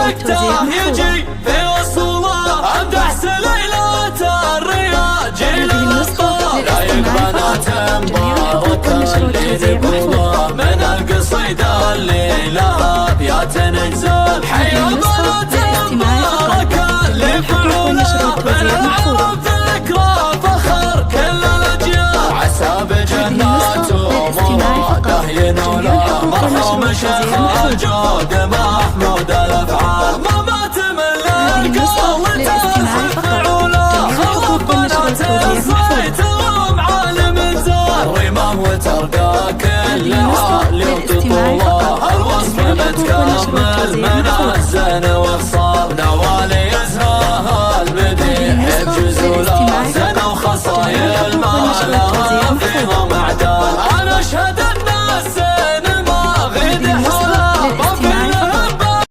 مقطع يجي في وصوله امدح سليلة الرياض جيل الاسطى لايق بنات مبارك اللي نقوله من القصيدة الليلة ابيات نجزل حيا بنات مبارك اللي فعوله من العرب ذكرى فخر كل الاجيال عسى بجنات ومراده ينوله مرحوم شيخ الجود محمود الافعال ما مات من القول تهف فعوله خلف بنات الصيت ومعالم زار رماه وترقى كل عالي وتطوله الوصف متكمل من الزن وخصال نوالي يزهاها البديع بجزوله زن وخصايا المال فيها معدال انا اشهد